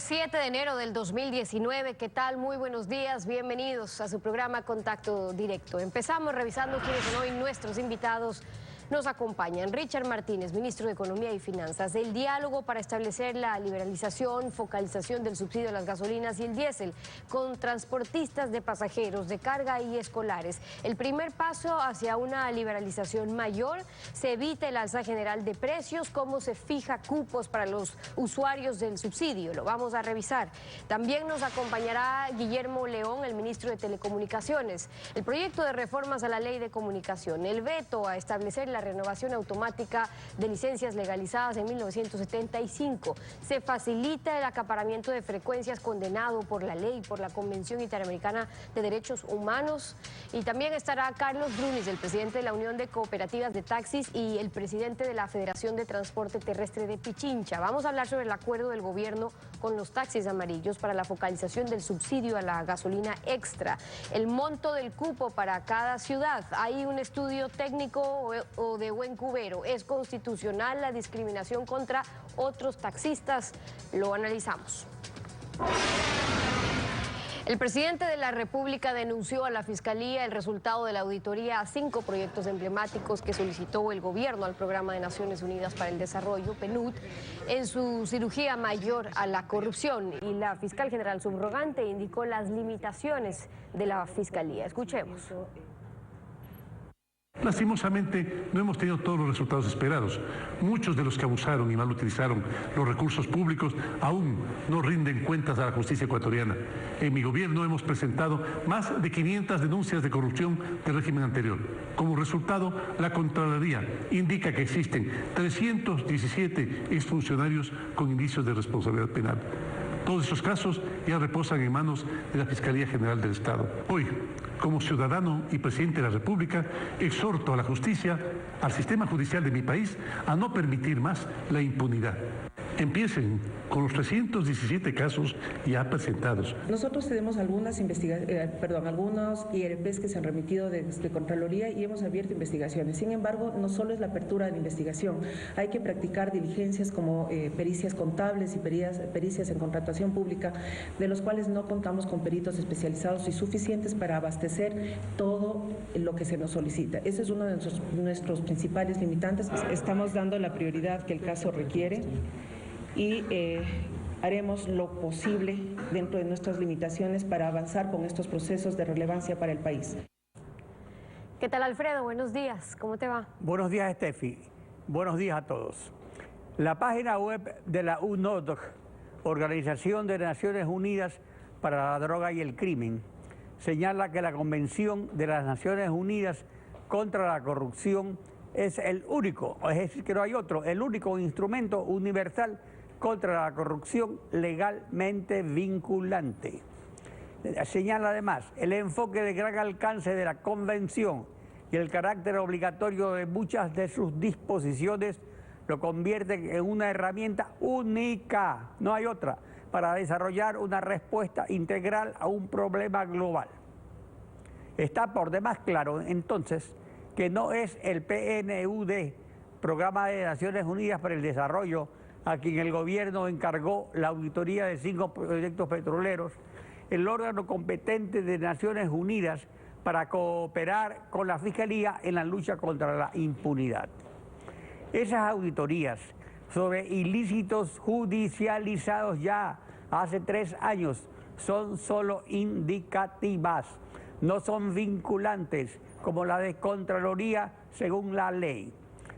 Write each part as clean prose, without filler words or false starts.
7 de enero del 2019. ¿Qué tal? Muy buenos días, bienvenidos a su programa Contacto Directo. Empezamos revisando quiénes son hoy nuestros invitados. Nos acompañan Richard Martínez, ministro de Economía y Finanzas, el diálogo para establecer la liberalización, focalización del subsidio a las gasolinas y el diésel, con transportistas de pasajeros, de carga y escolares. El primer paso hacia una liberalización mayor, se evita el alza general de precios, cómo se fija cupos para los usuarios del subsidio, lo vamos a revisar. También nos acompañará Guillermo León, el ministro de Telecomunicaciones, el proyecto de reformas a la ley de comunicación, el veto a establecer la renovación automática de licencias legalizadas en 1975. Se facilita el acaparamiento de frecuencias condenado por la ley, por la Convención Interamericana de Derechos Humanos. Y también estará Carlos Brunis, el presidente de la Unión de Cooperativas de Taxis y el presidente de la Federación de Transporte Terrestre de Pichincha. Vamos a hablar sobre el acuerdo del gobierno con los taxis amarillos para la focalización del subsidio a la gasolina extra, el monto del cupo para cada ciudad. Hay un estudio técnico o de buen cubero. ¿Es constitucional la discriminación contra otros taxistas? Lo analizamos. El presidente de la República denunció a la Fiscalía el resultado de la auditoría a 5 proyectos emblemáticos que solicitó el gobierno al Programa de Naciones Unidas para el Desarrollo, PNUD, en su cirugía mayor a la corrupción. Y la fiscal general subrogante indicó las limitaciones de la Fiscalía. Escuchemos. Lastimosamente, no hemos tenido todos los resultados esperados. Muchos de los que abusaron y mal utilizaron los recursos públicos aún no rinden cuentas a la justicia ecuatoriana. En mi gobierno hemos presentado más de 500 denuncias de corrupción del régimen anterior. Como resultado, la Contraloría indica que existen 317 exfuncionarios con indicios de responsabilidad penal. Todos esos casos ya reposan en manos de la Fiscalía General del Estado. Hoy, como ciudadano y presidente de la República, exhorto a la justicia, al sistema judicial de mi país, a no permitir más la impunidad. Empiecen con los 317 casos ya presentados. Nosotros tenemos algunos IRPs que se han remitido de Contraloría y hemos abierto investigaciones. Sin embargo, no solo es la apertura de la investigación, hay que practicar diligencias como pericias contables y pericias en contratación pública, de los cuales no contamos con peritos especializados y suficientes para abastecer todo lo que se nos solicita. Ese es uno de nuestros principales limitantes. Estamos dando la prioridad que el caso requiere y haremos lo posible dentro de nuestras limitaciones para avanzar con estos procesos de relevancia para el país. ¿Qué tal, Alfredo? Buenos días, ¿cómo te va? Buenos días, Steffi. Buenos días a todos. La página web de la UNODC, Organización de Naciones Unidas para la Droga y el Crimen, señala que la Convención de las Naciones Unidas contra la Corrupción es el único, es decir, que no hay otro, el único instrumento universal contra la corrupción legalmente vinculante. Señala además el enfoque de gran alcance de la Convención y el carácter obligatorio de muchas de sus disposiciones lo convierten en una herramienta única, no hay otra, para desarrollar una respuesta integral a un problema global. Está por demás claro, entonces, que no es el PNUD, Programa de Naciones Unidas para el Desarrollo, a quien el gobierno encargó la auditoría de 5 proyectos petroleros, el órgano competente de Naciones Unidas para cooperar con la Fiscalía en la lucha contra la impunidad. Esas auditorías sobre ilícitos judicializados ya hace 3 años son solo indicativas, no son vinculantes como la de Contraloría según la ley.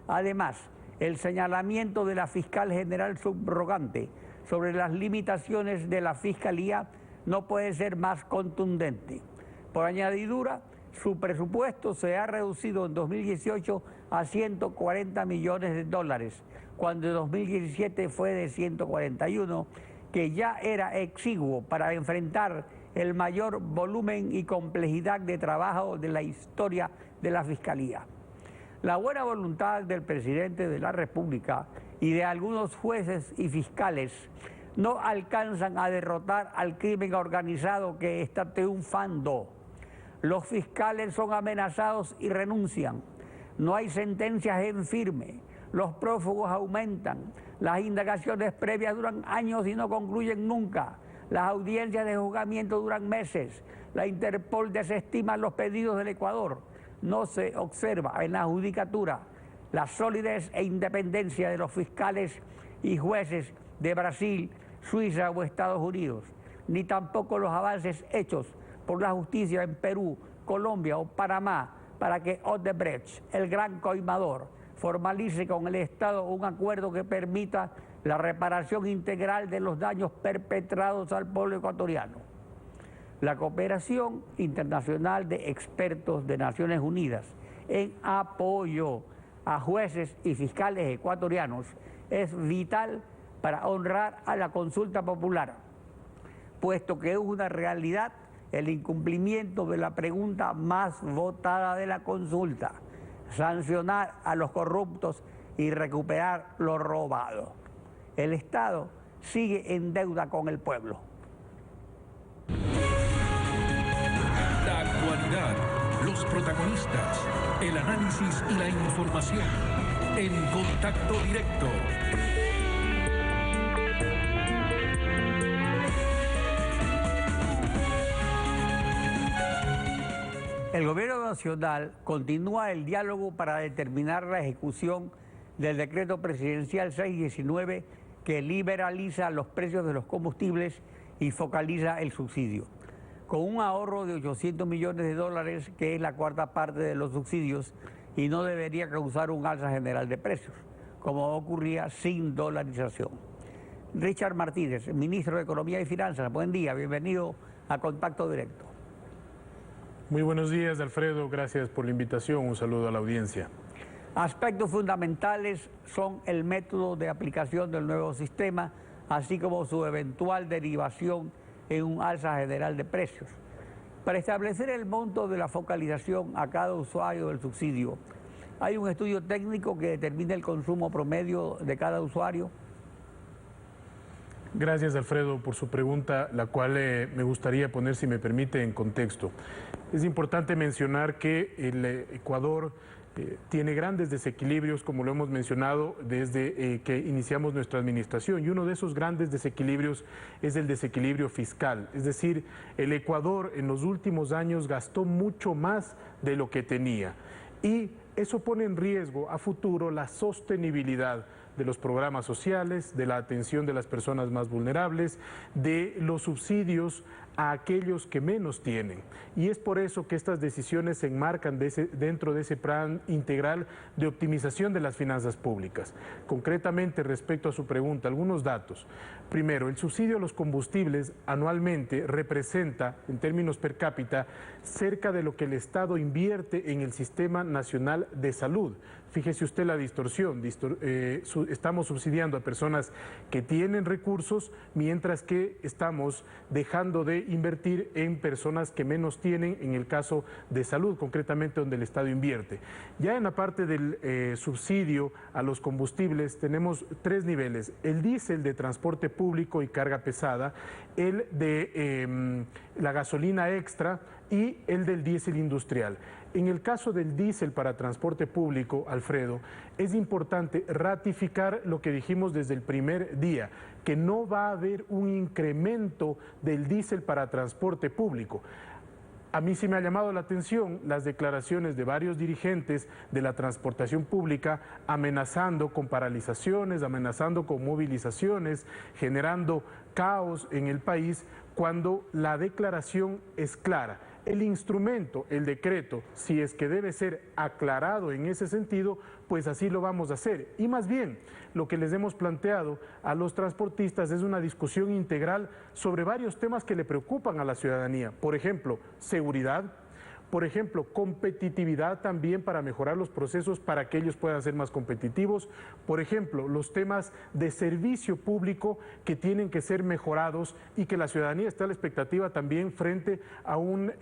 Además, el señalamiento de la fiscal general subrogante sobre las limitaciones de la Fiscalía no puede ser más contundente. Por añadidura, su presupuesto se ha reducido en 2018 a 140 millones de dólares, cuando en 2017 fue de 141, que ya era exiguo para enfrentar el mayor volumen y complejidad de trabajo de la historia de la Fiscalía. La buena voluntad del presidente de la República y de algunos jueces y fiscales no alcanzan a derrotar al crimen organizado que está triunfando. Los fiscales son amenazados y renuncian. No hay sentencias en firme. Los prófugos aumentan. Las indagaciones previas duran años y no concluyen nunca. Las audiencias de juzgamiento duran meses. La Interpol desestima los pedidos del Ecuador. No se observa en la judicatura la solidez e independencia de los fiscales y jueces de Brasil, Suiza o Estados Unidos, ni tampoco los avances hechos por la justicia en Perú, Colombia o Panamá para que Odebrecht, el gran coimador, formalice con el Estado un acuerdo que permita la reparación integral de los daños perpetrados al pueblo ecuatoriano. La cooperación internacional de expertos de Naciones Unidas en apoyo a jueces y fiscales ecuatorianos es vital para honrar a la consulta popular, puesto que es una realidad el incumplimiento de la pregunta más votada de la consulta: sancionar a los corruptos y recuperar lo robado. El Estado sigue en deuda con el pueblo. La actualidad, los protagonistas, el análisis y la información en Contacto Directo. El Gobierno Nacional continúa el diálogo para determinar la ejecución del decreto presidencial 619 que liberaliza los precios de los combustibles y focaliza el subsidio. Con un ahorro de $800 millones, que es la cuarta parte de los subsidios, y no debería causar un alza general de precios, como ocurría sin dolarización. Richard Martínez, ministro de Economía y Finanzas, buen día, bienvenido a Contacto Directo. Muy buenos días, Alfredo, gracias por la invitación, un saludo a la audiencia. Aspectos fundamentales son el método de aplicación del nuevo sistema, así como su eventual derivación en un alza general de precios. Para establecer el monto de la focalización a cada usuario del subsidio, ¿hay un estudio técnico que determine el consumo promedio de cada usuario? Gracias, Alfredo, por su pregunta, la cual me gustaría poner, si me permite, en contexto. Es importante mencionar que el Ecuador tiene grandes desequilibrios, como lo hemos mencionado desde que iniciamos nuestra administración, y uno de esos grandes desequilibrios es el desequilibrio fiscal. Es decir, el Ecuador en los últimos años gastó mucho más de lo que tenía, y eso pone en riesgo a futuro la sostenibilidad de los programas sociales, de la atención de las personas más vulnerables, de los subsidios a aquellos que menos tienen. Y es por eso que estas decisiones se enmarcan dentro de ese plan integral de optimización de las finanzas públicas. Concretamente, respecto a su pregunta, algunos datos. Primero, el subsidio a los combustibles anualmente representa, en términos per cápita, cerca de lo que el Estado invierte en el Sistema Nacional de Salud. Fíjese usted la distorsión, estamos subsidiando a personas que tienen recursos, mientras que estamos dejando de invertir en personas que menos tienen, en el caso de salud, concretamente donde el Estado invierte. Ya en la parte del subsidio a los combustibles tenemos tres niveles: el diésel de transporte público y carga pesada, el de la gasolina extra y el del diésel industrial. En el caso del diésel para transporte público, Alfredo, es importante ratificar lo que dijimos desde el primer día, que no va a haber un incremento del diésel para transporte público. A mí sí me ha llamado la atención las declaraciones de varios dirigentes de la transportación pública amenazando con paralizaciones, amenazando con movilizaciones, generando caos en el país, cuando la declaración es clara. El instrumento, el decreto, si es que debe ser aclarado en ese sentido, pues así lo vamos a hacer. Y más bien, lo que les hemos planteado a los transportistas es una discusión integral sobre varios temas que le preocupan a la ciudadanía. Por ejemplo, seguridad. Por ejemplo, competitividad también, para mejorar los procesos para que ellos puedan ser más competitivos. Por ejemplo, los temas de servicio público que tienen que ser mejorados y que la ciudadanía está a la expectativa también frente a un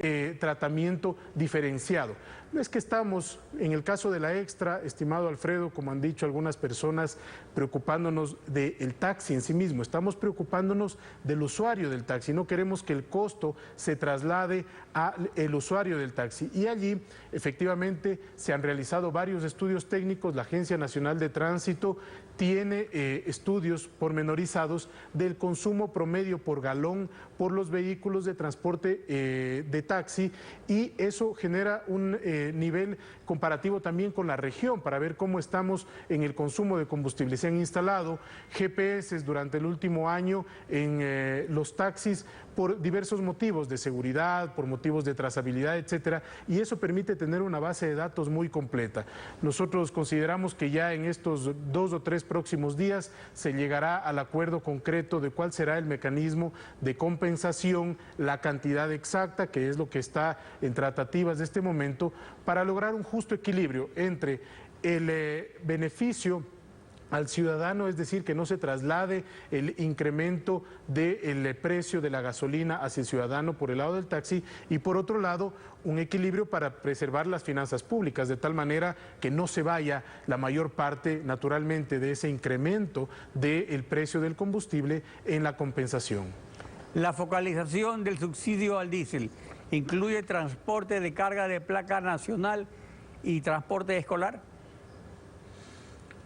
tratamiento diferenciado. No es que estamos, en el caso de la extra, estimado Alfredo, como han dicho algunas personas, preocupándonos del taxi en sí mismo, estamos preocupándonos del usuario del taxi. No queremos que el costo se traslade al usuario del taxi. Y allí, efectivamente, se han realizado varios estudios técnicos. La Agencia Nacional de Tránsito tiene estudios pormenorizados del consumo promedio por galón por los vehículos de transporte de taxi, y eso genera un nivel comparativo también con la región para ver cómo estamos en el consumo de combustible. Se han instalado GPS durante el último año en los taxis por diversos motivos de seguridad, por motivos de trazabilidad, etcétera, y eso permite tener una base de datos muy completa. Nosotros consideramos que ya en estos 2 o 3 próximos días se llegará al acuerdo concreto de cuál será el mecanismo de compensación, la cantidad exacta, que es lo que está en tratativas de este momento, para lograr un justo equilibrio entre el beneficio al ciudadano, es decir, que no se traslade el incremento del precio de la gasolina hacia el ciudadano por el lado del taxi, y por otro lado un equilibrio para preservar las finanzas públicas, de tal manera que no se vaya la mayor parte naturalmente de ese incremento del precio del combustible en la compensación. La focalización del subsidio al diésel incluye transporte de carga de placa nacional y transporte escolar.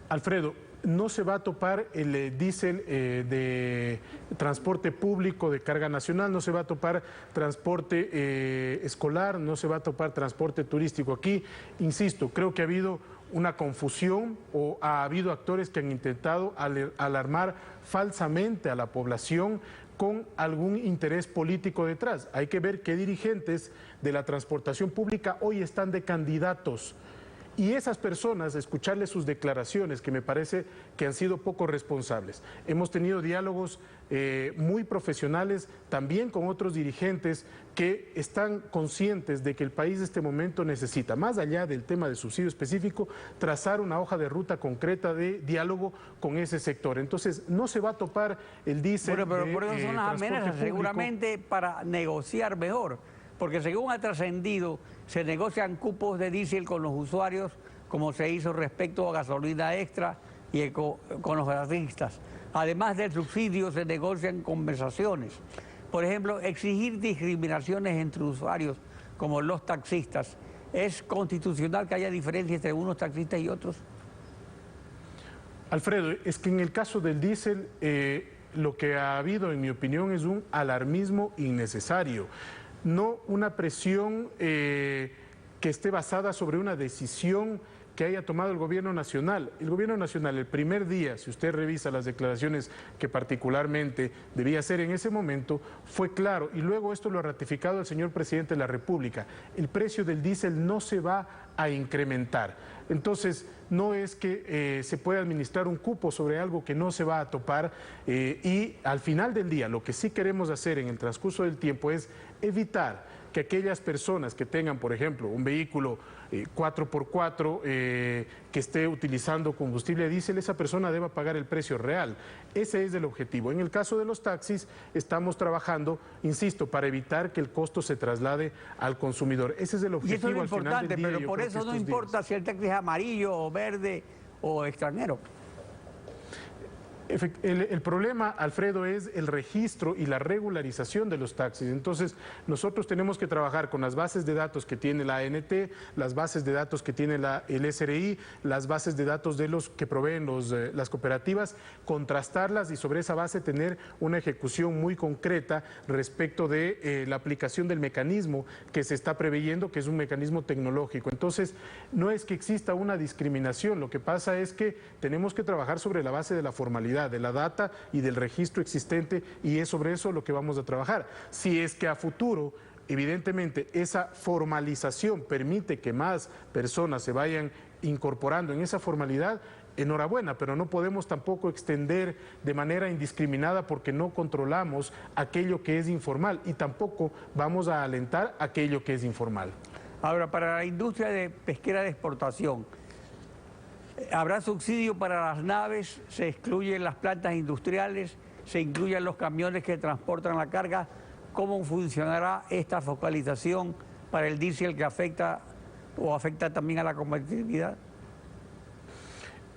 Alfredo, no se va a topar el diésel de transporte público de carga nacional, no se va a topar transporte escolar, no se va a topar transporte turístico. Aquí, insisto, creo que ha habido una confusión o ha habido actores que han intentado alarmar falsamente a la población con algún interés político detrás. Hay que ver qué dirigentes de la transportación pública hoy están de candidatos. Y esas personas, escucharles sus declaraciones, que me parece que han sido poco responsables. Hemos tenido diálogos muy profesionales también con otros dirigentes que están conscientes de que el país en este momento necesita, más allá del tema del subsidio específico, trazar una hoja de ruta concreta de diálogo con ese sector. Entonces, no se va a topar el diésel. Bueno, pero por eso son las amenazas, seguramente para negociar mejor. Porque según ha trascendido, se negocian cupos de diésel con los usuarios, como se hizo respecto a gasolina extra y con los gasistas. Además del subsidio, se negocian compensaciones. Por ejemplo, exigir discriminaciones entre usuarios, como los taxistas. ¿Es constitucional que haya diferencia entre unos taxistas y otros? Alfredo, es que en el caso del diésel, lo que ha habido, en mi opinión, es un alarmismo innecesario. No una presión que esté basada sobre una decisión que haya tomado el gobierno nacional. El gobierno nacional, el primer día, si usted revisa las declaraciones que particularmente debía hacer en ese momento, fue claro, y luego esto lo ha ratificado el señor presidente de la República: el precio del diésel no se va a incrementar. Entonces, no es que se pueda administrar un cupo sobre algo que no se va a topar, y al final del día lo que sí queremos hacer en el transcurso del tiempo es evitar que aquellas personas que tengan, por ejemplo, un vehículo 4x4 que esté utilizando combustible diésel, esa persona deba pagar el precio real. Ese es el objetivo. En el caso de los taxis, estamos trabajando, insisto, para evitar que el costo se traslade al consumidor. Ese es el objetivo. Y eso es lo importante, pero por eso no importa si el taxi es amarillo o verde o extranjero. El problema, Alfredo, es el registro y la regularización de los taxis. Entonces, nosotros tenemos que trabajar con las bases de datos que tiene la ANT, las bases de datos que tiene el SRI, las bases de datos de los que proveen las cooperativas, contrastarlas y sobre esa base tener una ejecución muy concreta respecto de la aplicación del mecanismo que se está preveyendo, que es un mecanismo tecnológico. Entonces, no es que exista una discriminación, lo que pasa es que tenemos que trabajar sobre la base de la formalidad, de la data y del registro existente, y es sobre eso lo que vamos a trabajar. Si es que a futuro, evidentemente, esa formalización permite que más personas se vayan incorporando en esa formalidad, enhorabuena, pero no podemos tampoco extender de manera indiscriminada, porque no controlamos aquello que es informal y tampoco vamos a alentar aquello que es informal. Ahora, para la industria de pesquera de exportación, ¿habrá subsidio para las naves? ¿Se excluyen las plantas industriales? ¿Se incluyen los camiones que transportan la carga? ¿Cómo funcionará esta focalización para el diésel que afecta también a la competitividad?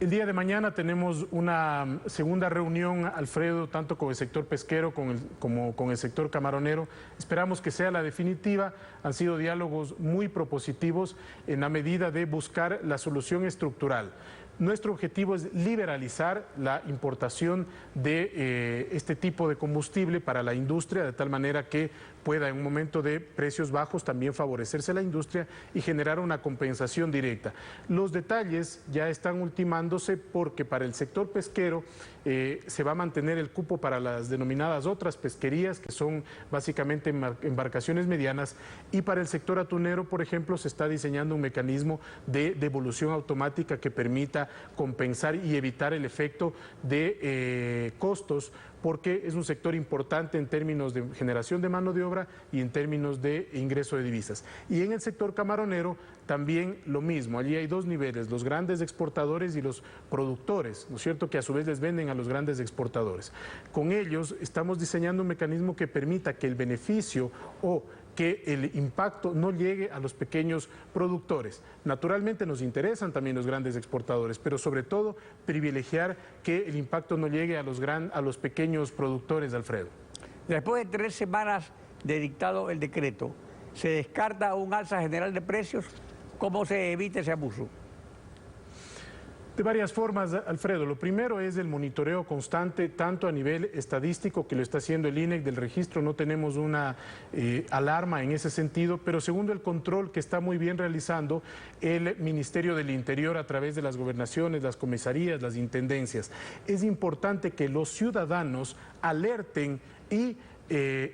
El día de mañana tenemos una segunda reunión, Alfredo, tanto con el sector pesquero como con el sector camaronero. Esperamos que sea la definitiva. Han sido diálogos muy propositivos en la medida de buscar la solución estructural. Nuestro objetivo es liberalizar la importación de este tipo de combustible para la industria, de tal manera que pueda en un momento de precios bajos también favorecerse la industria y generar una compensación directa. Los detalles ya están ultimándose porque para el sector pesquero se va a mantener el cupo para las denominadas otras pesquerías, que son básicamente embarcaciones medianas, y para el sector atunero, por ejemplo, se está diseñando un mecanismo de devolución automática que permita compensar y evitar el efecto de costos, porque es un sector importante en términos de generación de mano de obra y en términos de ingreso de divisas. Y en el sector camaronero también lo mismo. Allí hay dos niveles, los grandes exportadores y los productores, ¿no es cierto?, que a su vez les venden a los grandes exportadores. Con ellos estamos diseñando un mecanismo que permita que el beneficio o que el impacto no llegue a los pequeños productores. Naturalmente nos interesan también los grandes exportadores, pero sobre todo privilegiar que el impacto no llegue a los pequeños productores, Alfredo. Después de 3 semanas de dictado el decreto, ¿se descarta un alza general de precios? ¿Cómo se evita ese abuso? De varias formas, Alfredo. Lo primero es el monitoreo constante, tanto a nivel estadístico, que lo está haciendo el INEC del registro, no tenemos una alarma en ese sentido, pero segundo, el control que está muy bien realizando el Ministerio del Interior a través de las gobernaciones, las comisarías, las intendencias. Es importante que los ciudadanos alerten y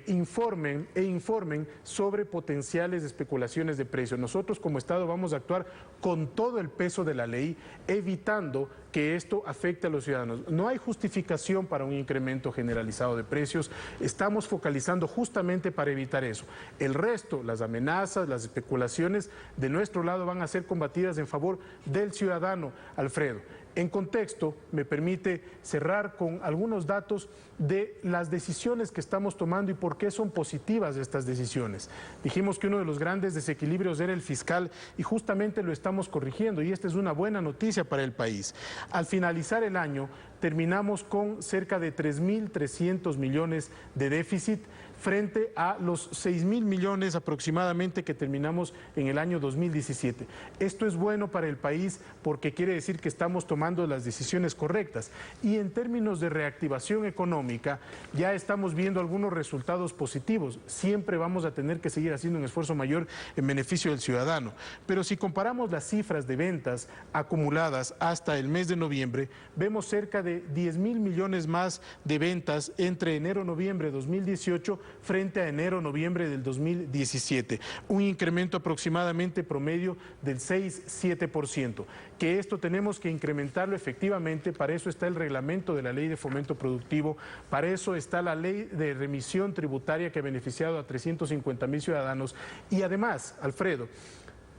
informen sobre potenciales especulaciones de precios. Nosotros como Estado vamos a actuar con todo el peso de la ley, evitando que esto afecte a los ciudadanos. No hay justificación para un incremento generalizado de precios, estamos focalizando justamente para evitar eso. El resto, las amenazas, las especulaciones, de nuestro lado van a ser combatidas en favor del ciudadano, Alfredo. En contexto, me permite cerrar con algunos datos de las decisiones que estamos tomando y por qué son positivas estas decisiones. Dijimos que uno de los grandes desequilibrios era el fiscal y justamente lo estamos corrigiendo, y esta es una buena noticia para el país. Al finalizar el año, terminamos con cerca de 3.300 millones de déficit frente a los 6.000 millones aproximadamente que terminamos en el año 2017. Esto es bueno para el país porque quiere decir que estamos tomando las decisiones correctas. Y en términos de reactivación económica, ya estamos viendo algunos resultados positivos. Siempre vamos a tener que seguir haciendo un esfuerzo mayor en beneficio del ciudadano. Pero si comparamos las cifras de ventas acumuladas hasta el mes de noviembre, vemos cerca de 10.000 millones más de ventas entre enero-noviembre de 2018 frente a enero-noviembre del 2017, un incremento aproximadamente promedio del 6-7%, que esto tenemos que incrementarlo efectivamente. Para eso está el reglamento de la Ley de Fomento Productivo, para eso está la Ley de Remisión Tributaria que ha beneficiado a 350.000 ciudadanos, y además, Alfredo,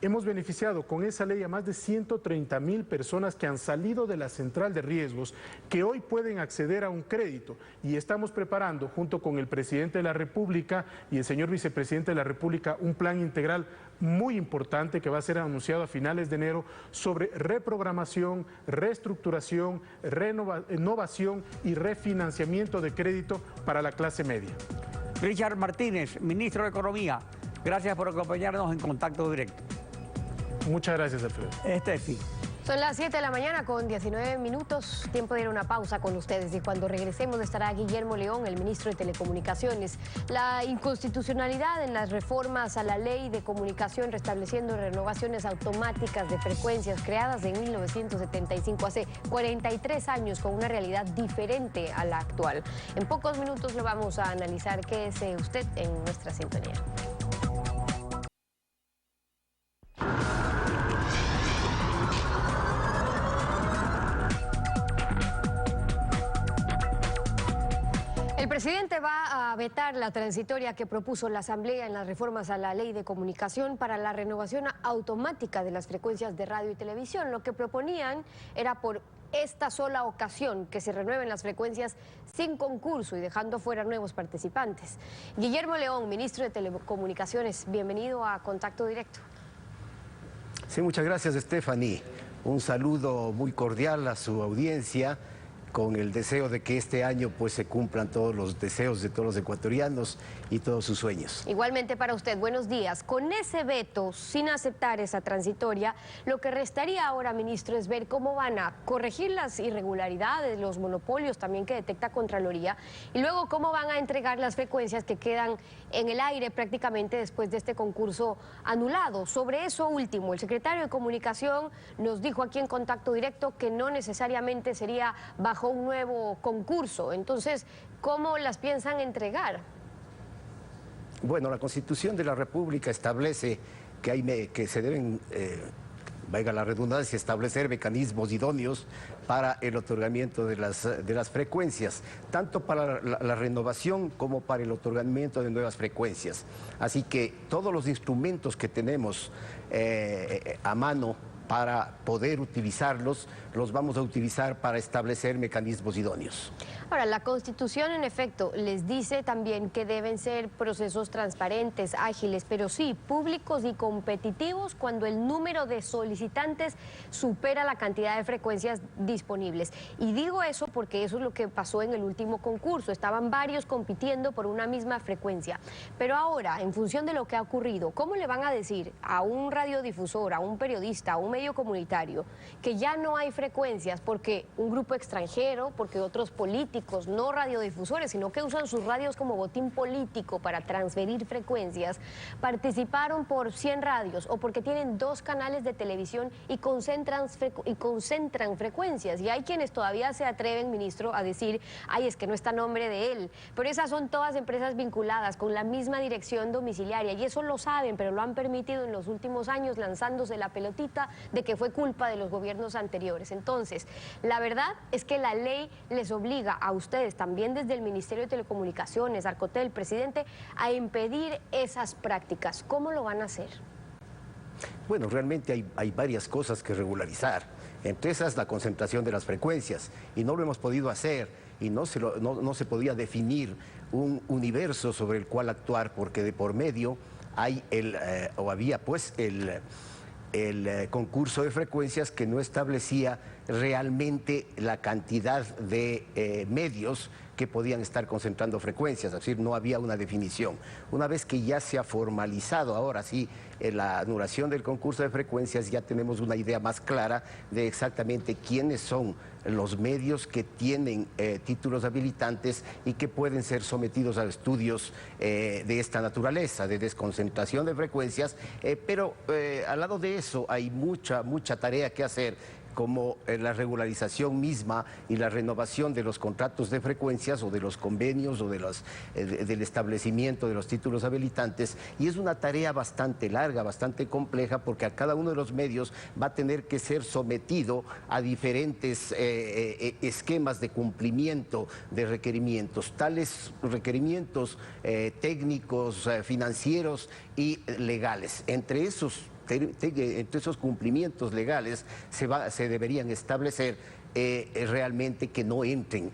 hemos beneficiado con esa ley a más de 130.000 personas que han salido de la central de riesgos, que hoy pueden acceder a un crédito, y estamos preparando junto con el presidente de la República y el señor vicepresidente de la República un plan integral muy importante que va a ser anunciado a finales de enero sobre reprogramación, reestructuración, innovación y refinanciamiento de crédito para la clase media. Richard Martínez, ministro de Economía, gracias por acompañarnos en Contacto Directo. Muchas gracias, Alfredo. Estefi. Son las 7 de la mañana con 19 minutos, tiempo de ir a una pausa con ustedes, y cuando regresemos estará Guillermo León, el ministro de Telecomunicaciones. La inconstitucionalidad en las reformas a la ley de comunicación restableciendo renovaciones automáticas de frecuencias creadas en 1975, hace 43 años, con una realidad diferente a la actual. En pocos minutos lo vamos a analizar. Quédese usted en nuestra sintonía. El presidente va a vetar la transitoria que propuso la Asamblea en las reformas a la Ley de Comunicación para la renovación automática de las frecuencias de radio y televisión. Lo que proponían era por esta sola ocasión que se renueven las frecuencias sin concurso y dejando fuera nuevos participantes. Guillermo León, ministro de Telecomunicaciones, bienvenido a Contacto Directo. Sí, muchas gracias, Stephanie. Un saludo muy cordial a su audiencia, con el deseo de que este año pues se cumplan todos los deseos de todos los ecuatorianos y todos sus sueños. Igualmente para usted, buenos días. Con ese veto, sin aceptar esa transitoria, lo que restaría ahora, ministro, es ver cómo van a corregir las irregularidades, los monopolios también que detecta Contraloría, y luego cómo van a entregar las frecuencias que quedan en el aire prácticamente después de este concurso anulado. Sobre eso último, el secretario de Comunicación nos dijo aquí en Contacto Directo que no necesariamente sería bajo un nuevo concurso. Entonces, ¿cómo las piensan entregar? Bueno, la Constitución de la República establece que se deben, valga la redundancia, establecer mecanismos idóneos para el otorgamiento de las frecuencias, tanto para la renovación como para el otorgamiento de nuevas frecuencias. Así que todos los instrumentos que tenemos a mano para poder utilizarlos, los vamos a utilizar para establecer mecanismos idóneos. Ahora, la Constitución, en efecto, les dice también que deben ser procesos transparentes, ágiles, pero sí, públicos y competitivos cuando el número de solicitantes supera la cantidad de frecuencias disponibles. Y digo eso porque eso es lo que pasó en el último concurso. Estaban varios compitiendo por una misma frecuencia. Pero ahora, en función de lo que ha ocurrido, ¿cómo le van a decir a un radiodifusor, a un periodista, a un medio comunitario que ya no hay frecuencias porque un grupo extranjero, porque otros políticos, no radiodifusores, sino que usan sus radios como botín político para transferir frecuencias, participaron por 100 radios o porque tienen 2 canales de televisión y concentran frecuencias? Y hay quienes todavía se atreven, ministro, a decir, ay, es que no está a nombre de él, pero esas son todas empresas vinculadas con la misma dirección domiciliaria y eso lo saben, pero lo han permitido en los últimos años, lanzándose la pelotita de que fue culpa de los gobiernos anteriores. Entonces, la verdad es que la ley les obliga a ustedes, también desde el Ministerio de Telecomunicaciones, Arcotel, presidente, a impedir esas prácticas. ¿Cómo lo van a hacer? Bueno, realmente hay varias cosas que regularizar. Entre esas, la concentración de las frecuencias. Y no lo hemos podido hacer y no se podía definir un universo sobre el cual actuar porque de por medio había pues el concurso de frecuencias que no establecía realmente la cantidad de medios que podían estar concentrando frecuencias, es decir, no había una definición. Una vez que ya se ha formalizado ahora sí la anulación del concurso de frecuencias, ya tenemos una idea más clara de exactamente quiénes son los medios que tienen títulos habilitantes y que pueden ser sometidos a estudios de esta naturaleza, de desconcentración de frecuencias, pero al lado de eso hay mucha tarea que hacer, como la regularización misma y la renovación de los contratos de frecuencias o de los convenios o del establecimiento de los títulos habilitantes, y es una tarea bastante larga, bastante compleja, porque a cada uno de los medios va a tener que ser sometido a diferentes esquemas de cumplimiento de requerimientos, tales requerimientos técnicos, financieros y legales. Entre esos cumplimientos legales se deberían establecer realmente que no entren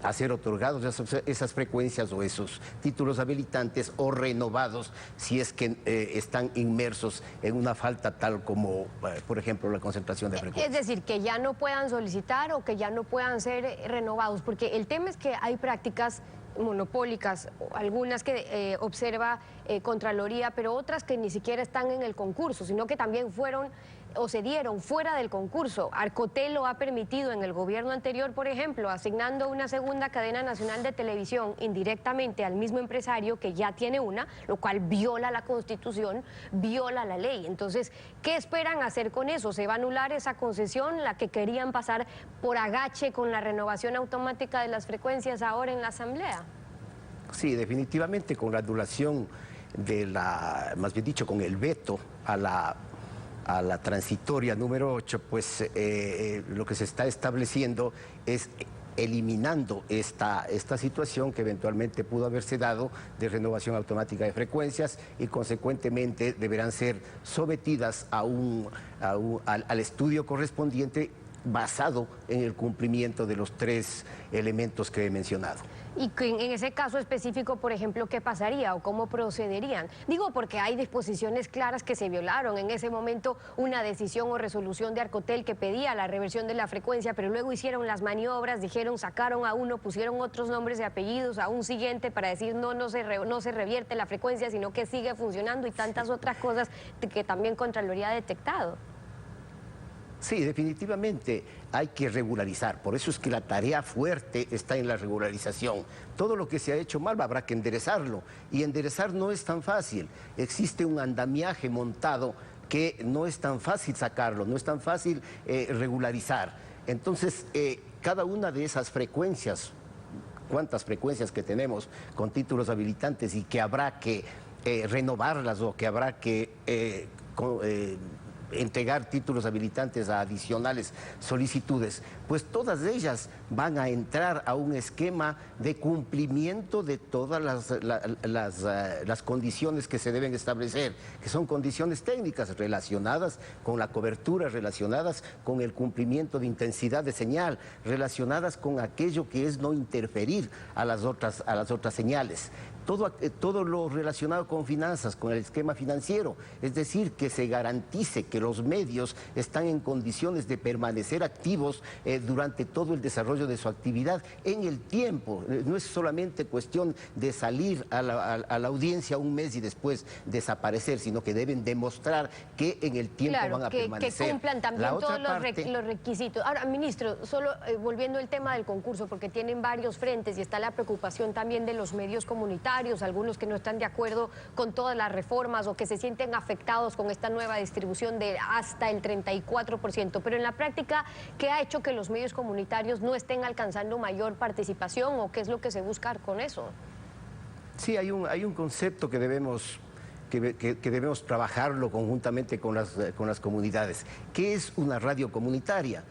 a ser otorgados esas frecuencias o esos títulos habilitantes o renovados si es que están inmersos en una falta tal como, por ejemplo, la concentración de frecuencias. Es decir, que ya no puedan solicitar o que ya no puedan ser renovados, porque el tema es que hay prácticas monopólicas, algunas que observa Contraloría, pero otras que ni siquiera están en el concurso, sino que también fueron o se dieron fuera del concurso. Arcotel lo ha permitido en el gobierno anterior, por ejemplo, asignando una segunda cadena nacional de televisión indirectamente al mismo empresario que ya tiene una, lo cual viola la Constitución, viola la ley. Entonces, ¿qué esperan hacer con eso? ¿Se va a anular esa concesión, la que querían pasar por agache con la renovación automática de las frecuencias ahora en la Asamblea? Sí, definitivamente con la anulación más bien dicho, con el veto a la transitoria número 8, pues lo que se está estableciendo es eliminando esta situación que eventualmente pudo haberse dado de renovación automática de frecuencias y consecuentemente deberán ser sometidas al estudio correspondiente basado en el cumplimiento de los 3 elementos que he mencionado. Y en ese caso específico, por ejemplo, ¿qué pasaría o cómo procederían? Digo, porque hay disposiciones claras que se violaron. En ese momento, una decisión o resolución de Arcotel que pedía la reversión de la frecuencia, pero luego hicieron las maniobras, dijeron, sacaron a uno, pusieron otros nombres y apellidos a un siguiente para decir no se revierte la frecuencia, sino que sigue funcionando, y tantas otras cosas que también Contraloría ha detectado. Sí, definitivamente hay que regularizar. Por eso es que la tarea fuerte está en la regularización. Todo lo que se ha hecho mal habrá que enderezarlo. Y enderezar no es tan fácil. Existe un andamiaje montado que no es tan fácil sacarlo, no es tan fácil regularizar. Entonces, cada una de esas frecuencias, cuántas frecuencias que tenemos con títulos habilitantes y que habrá que renovarlas o que habrá que entregar títulos habilitantes a adicionales solicitudes, pues todas ellas van a entrar a un esquema de cumplimiento de todas las condiciones que se deben establecer, que son condiciones técnicas relacionadas con la cobertura, relacionadas con el cumplimiento de intensidad de señal, relacionadas con aquello que es no interferir a las otras señales. Todo lo relacionado con finanzas, con el esquema financiero, es decir, que se garantice que los medios están en condiciones de permanecer activos durante todo el desarrollo de su actividad en el tiempo. No es solamente cuestión de salir a la audiencia un mes y después desaparecer, sino que deben demostrar que en el tiempo van a permanecer. Que cumplan también todos los requisitos. Ahora, ministro, solo volviendo al tema del concurso, porque tienen varios frentes y está la preocupación también de los medios comunitarios, algunos que no están de acuerdo con todas las reformas o que se sienten afectados con esta nueva distribución de hasta el 34%, pero en la práctica, ¿qué ha hecho que los medios comunitarios no estén alcanzando mayor participación o qué es lo que se busca con eso? Sí, hay un concepto que debemos trabajarlo conjuntamente con las comunidades. ¿Qué es una radio comunitaria?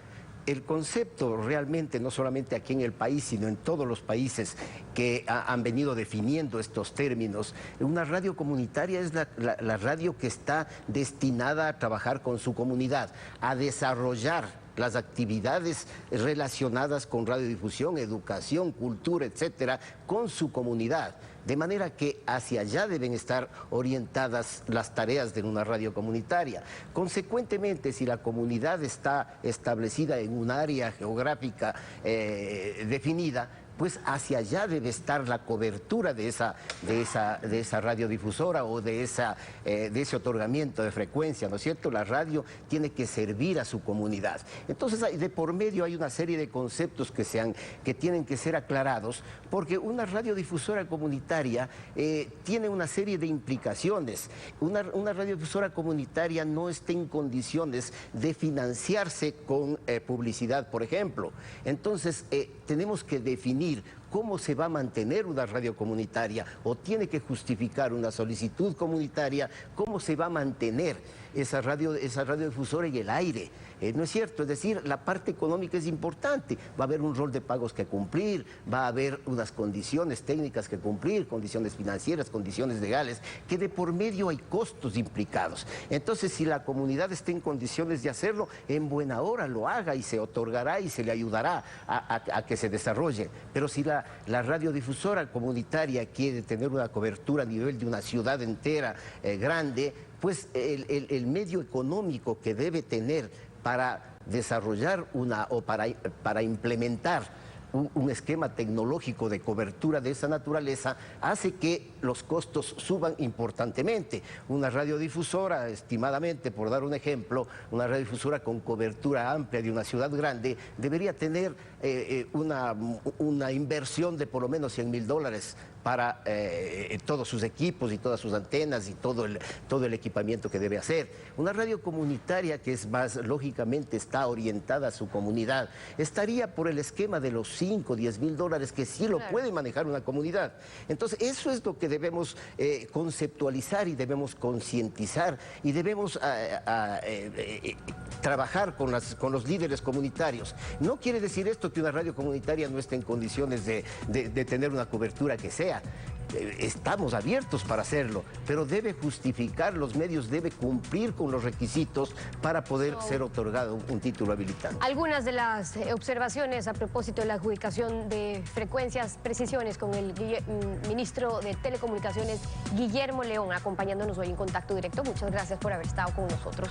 El concepto realmente, no solamente aquí en el país, sino en todos los países que han venido definiendo estos términos, una radio comunitaria es la radio que está destinada a trabajar con su comunidad, a desarrollar las actividades relacionadas con radiodifusión, educación, cultura, etcétera, con su comunidad. De manera que hacia allá deben estar orientadas las tareas de una radio comunitaria. Consecuentemente, si la comunidad está establecida en un área geográfica definida, pues hacia allá debe estar la cobertura de esa radiodifusora o de ese otorgamiento de frecuencia, ¿no es cierto? La radio tiene que servir a su comunidad. Entonces, de por medio hay una serie de conceptos que tienen que ser aclarados, porque una radiodifusora comunitaria tiene una serie de implicaciones. Una radiodifusora comunitaria no está en condiciones de financiarse con publicidad, por ejemplo. Entonces, tenemos que definir cómo se va a mantener una radio comunitaria o tiene que justificar una solicitud comunitaria, cómo se va a mantener esa radiodifusora en el aire. ¿No es cierto? Es decir, la parte económica es importante. Va a haber un rol de pagos que cumplir, va a haber unas condiciones técnicas que cumplir, condiciones financieras, condiciones legales, que de por medio hay costos implicados. Entonces, si la comunidad está en condiciones de hacerlo, en buena hora lo haga y se otorgará y se le ayudará a que se desarrolle. Pero si la radiodifusora comunitaria quiere tener una cobertura a nivel de una ciudad entera grande, pues el medio económico que debe tener para desarrollar para implementar un esquema tecnológico de cobertura de esa naturaleza hace que los costos suban importantemente. Una radiodifusora, estimadamente, por dar un ejemplo, una radiodifusora con cobertura amplia de una ciudad grande debería tener una inversión de por lo menos $100.000 para todos sus equipos y todas sus antenas y todo el equipamiento que debe hacer. Una radio comunitaria que es más, lógicamente, está orientada a su comunidad, estaría por el esquema de los $5.000, $10.000 que sí lo puede manejar una comunidad. Entonces, eso es lo que debemos conceptualizar y debemos concientizar y debemos trabajar con los líderes comunitarios. No quiere decir esto que una radio comunitaria no esté en condiciones de tener una cobertura que sea. sea. Estamos abiertos para hacerlo, pero debe justificar los medios, debe cumplir con los requisitos para poder ser otorgado un título habilitante. Algunas de las observaciones a propósito de la adjudicación de frecuencias, precisiones con el ministro de Telecomunicaciones, Guillermo León, acompañándonos hoy en Contacto Directo. Muchas gracias por haber estado con nosotros.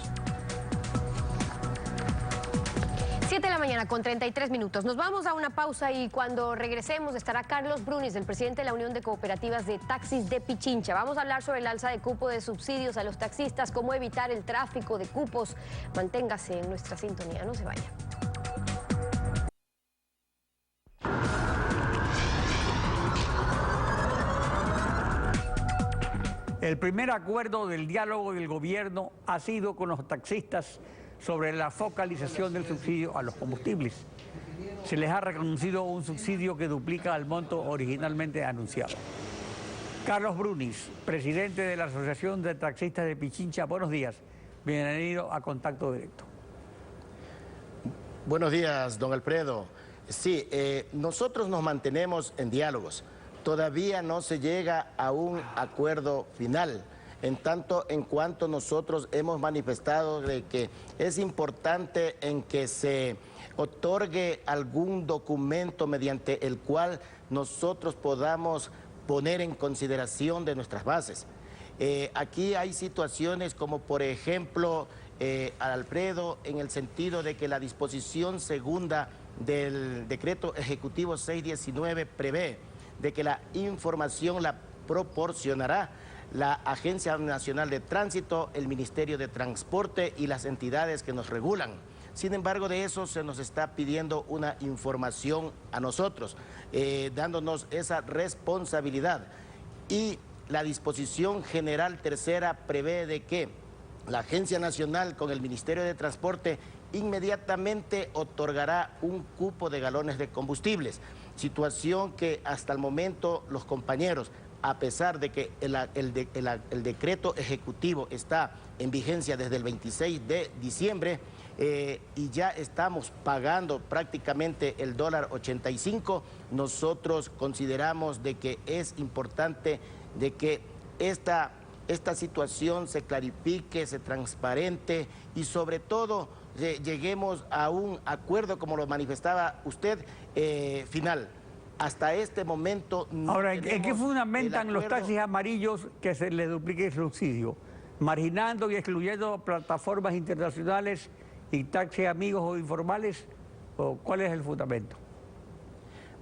7 de la mañana con 33 minutos. Nos vamos a una pausa y cuando regresemos estará Carlos Brunis, el presidente de la Unión de Cooperativas de Taxis de Pichincha. Vamos a hablar sobre el alza de cupo de subsidios a los taxistas, cómo evitar el tráfico de cupos. Manténgase en nuestra sintonía, no se vaya. El primer acuerdo del diálogo del gobierno ha sido con los taxistas sobre la focalización del subsidio a los combustibles. Se les ha reconocido un subsidio que duplica el monto originalmente anunciado. Carlos Brunis, presidente de la Asociación de Taxistas de Pichincha, buenos días. Bienvenido a Contacto Directo. Buenos días, don Alfredo. Sí, nosotros nos mantenemos en diálogos. Todavía no se llega a un acuerdo final. En tanto en cuanto nosotros hemos manifestado de que es importante en que se otorgue algún documento mediante el cual nosotros podamos poner en consideración de nuestras bases. Aquí hay situaciones como por ejemplo, Alfredo, en el sentido de que la disposición segunda del decreto ejecutivo 619 prevé de que la información la proporcionará la Agencia Nacional de Tránsito, el Ministerio de Transporte y las entidades que nos regulan. Sin embargo, de eso se nos está pidiendo una información a nosotros, dándonos esa responsabilidad. Y la disposición general tercera prevé de que la Agencia Nacional con el Ministerio de Transporte inmediatamente otorgará un cupo de galones de combustibles, situación que hasta el momento los compañeros, a pesar de que el decreto ejecutivo está en vigencia desde el 26 de diciembre y ya estamos pagando prácticamente el dólar 85, nosotros consideramos de que es importante de que esta situación se clarifique, se transparente y sobre todo lleguemos a un acuerdo, como lo manifestaba usted, final. Hasta este momento no. Ahora, ¿en qué fundamentan los taxis amarillos que se les duplique el subsidio? ¿Marginando y excluyendo plataformas internacionales y taxis amigos o informales? ¿O cuál es el fundamento?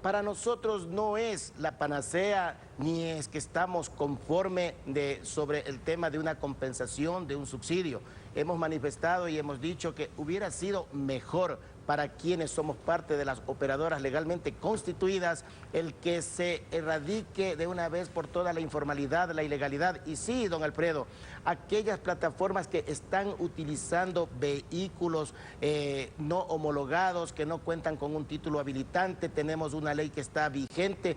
Para nosotros no es la panacea, ni es que estamos conforme sobre el tema de una compensación, de un subsidio. Hemos manifestado y hemos dicho que hubiera sido mejor para quienes somos parte de las operadoras legalmente constituidas, el que se erradique de una vez por todas la informalidad, la ilegalidad. Y sí, don Alfredo, aquellas plataformas que están utilizando vehículos no homologados, que no cuentan con un título habilitante, tenemos una ley que está vigente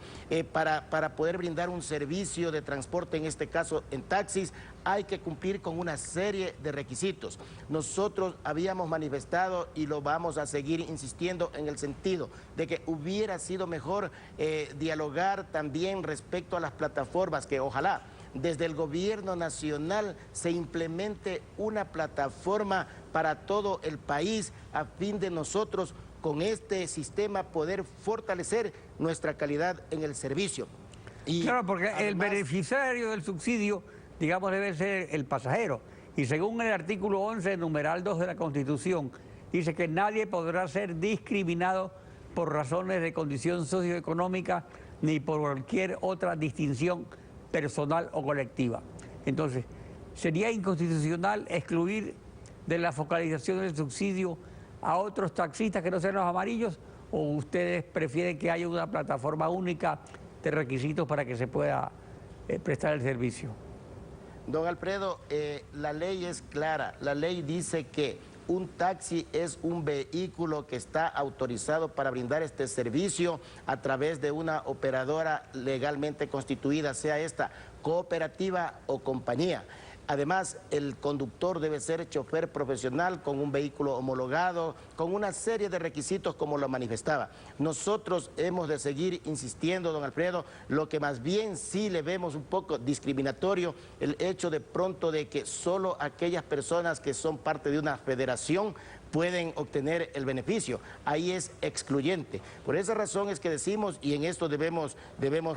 para poder brindar un servicio de transporte, en este caso en taxis, hay que cumplir con una serie de requisitos. Nosotros habíamos manifestado y lo vamos a seguir insistiendo en el sentido de que hubiera sido mejor dialogar también respecto a las plataformas, que ojalá desde el gobierno nacional se implemente una plataforma para todo el país a fin de nosotros con este sistema poder fortalecer nuestra calidad en el servicio. Y claro, porque además, el beneficiario del subsidio, digamos, debe ser el pasajero. Y según el artículo 11, numeral 2 de la Constitución, dice que nadie podrá ser discriminado por razones de condición socioeconómica ni por cualquier otra distinción personal o colectiva. Entonces, ¿sería inconstitucional excluir de la focalización del subsidio a otros taxistas que no sean los amarillos? ¿O ustedes prefieren que haya una plataforma única de requisitos para que se pueda prestar el servicio? Don Alfredo, la ley es clara. La ley dice que un taxi es un vehículo que está autorizado para brindar este servicio a través de una operadora legalmente constituida, sea esta cooperativa o compañía. Además, el conductor debe ser chofer profesional con un vehículo homologado, con una serie de requisitos como lo manifestaba. Nosotros hemos de seguir insistiendo, don Alfredo, lo que más bien sí le vemos un poco discriminatorio, el hecho de pronto de que solo aquellas personas que son parte de una federación pueden obtener el beneficio. Ahí es excluyente. Por esa razón es que decimos, y en esto debemos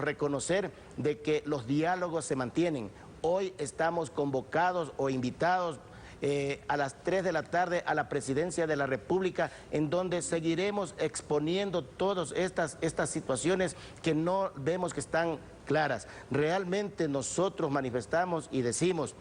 reconocer, de que los diálogos se mantienen. Hoy estamos convocados o invitados a las 3 de la tarde a la Presidencia de la República, en donde seguiremos exponiendo todas estas situaciones que no vemos que están claras. Realmente nosotros manifestamos y decimos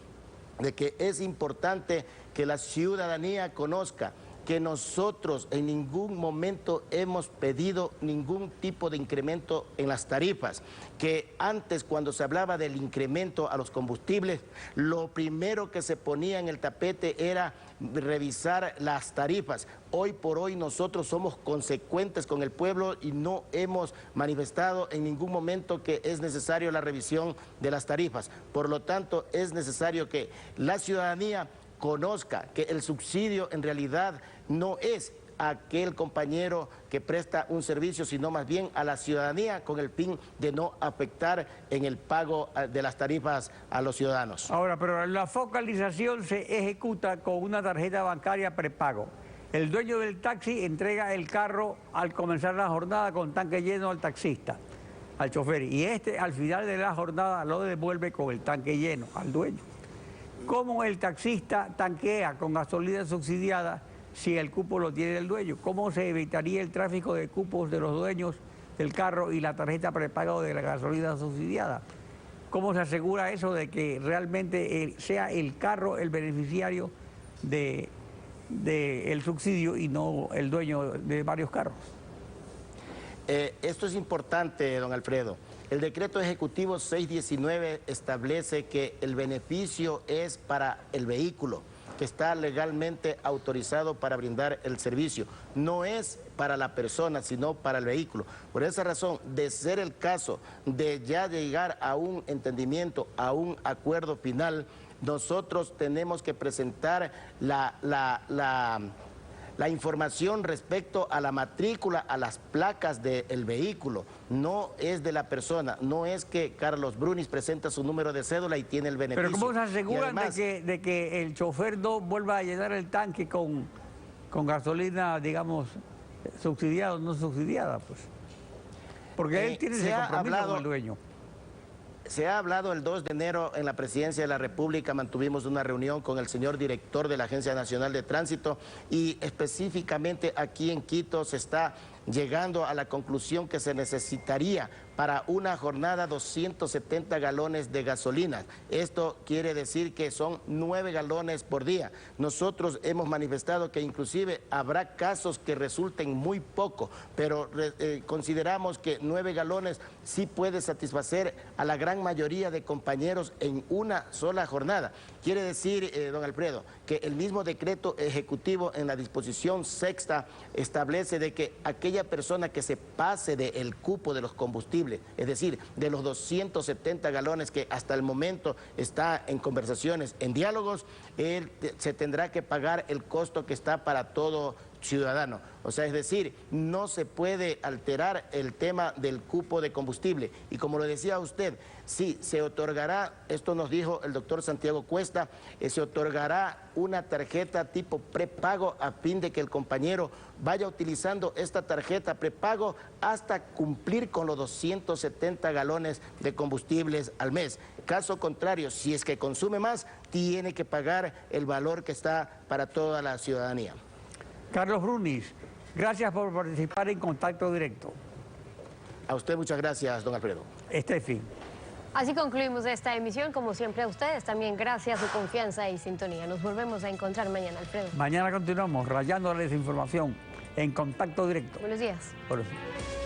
de que es importante que la ciudadanía conozca que nosotros en ningún momento hemos pedido ningún tipo de incremento en las tarifas, que antes cuando se hablaba del incremento a los combustibles, lo primero que se ponía en el tapete era revisar las tarifas. Hoy por hoy nosotros somos consecuentes con el pueblo y no hemos manifestado en ningún momento que es necesario la revisión de las tarifas. Por lo tanto, es necesario que la ciudadanía conozca que el subsidio en realidad no es a aquel compañero que presta un servicio, sino más bien a la ciudadanía con el fin de no afectar en el pago de las tarifas a los ciudadanos. Ahora, pero la focalización se ejecuta con una tarjeta bancaria prepago. El dueño del taxi entrega el carro al comenzar la jornada con tanque lleno al taxista, al chofer, y este al final de la jornada lo devuelve con el tanque lleno al dueño. ¿Cómo el taxista tanquea con gasolina subsidiada si el cupo lo tiene el dueño? ¿Cómo se evitaría el tráfico de cupos de los dueños del carro y la tarjeta prepago de la gasolina subsidiada? ¿Cómo se asegura eso de que realmente sea el carro el beneficiario del subsidio y no el dueño de varios carros? Esto es importante, don Alfredo. El decreto ejecutivo 619 establece que el beneficio es para el vehículo que está legalmente autorizado para brindar el servicio. No es para la persona, sino para el vehículo. Por esa razón, de ser el caso de ya llegar a un entendimiento, a un acuerdo final, nosotros tenemos que presentar la información respecto a la matrícula, a las placas del vehículo. No es de la persona, no es que Carlos Brunis presenta su número de cédula y tiene el beneficio. Pero ¿cómo se aseguran además, de que el chofer no vuelva a llenar el tanque con gasolina, digamos, subsidiada o no subsidiada? Pues? Porque él tiene ese compromiso con el dueño. Se ha hablado el 2 de enero en la Presidencia de la República, mantuvimos una reunión con el señor director de la Agencia Nacional de Tránsito y específicamente aquí en Quito se está llegando a la conclusión que se necesitaría para una jornada 270 galones de gasolina. Esto quiere decir que son 9 galones por día. Nosotros hemos manifestado que inclusive habrá casos que resulten muy poco, pero consideramos que 9 galones sí puede satisfacer a la gran mayoría de compañeros en una sola jornada. Quiere decir, don Alfredo, que el mismo decreto ejecutivo en la disposición sexta establece de que aquella persona que se pase del cupo de los combustibles, es decir, de los 270 galones que hasta el momento está en conversaciones, en diálogos, él se tendrá que pagar el costo que está para todo ciudadano. O sea, es decir, no se puede alterar el tema del cupo de combustible. Y como lo decía usted, sí, se otorgará, esto nos dijo el doctor Santiago Cuesta, se otorgará una tarjeta tipo prepago a fin de que el compañero vaya utilizando esta tarjeta prepago hasta cumplir con los 270 galones de combustibles al mes. Caso contrario, si es que consume más, tiene que pagar el valor que está para toda la ciudadanía. Carlos Brunis, gracias por participar en Contacto Directo. A usted muchas gracias, don Alfredo. Fin. Así concluimos esta emisión. Como siempre, a ustedes también gracias, su confianza y sintonía. Nos volvemos a encontrar mañana, Alfredo. Mañana continuamos rayándoles información en Contacto Directo. Buenos días. Buenos días.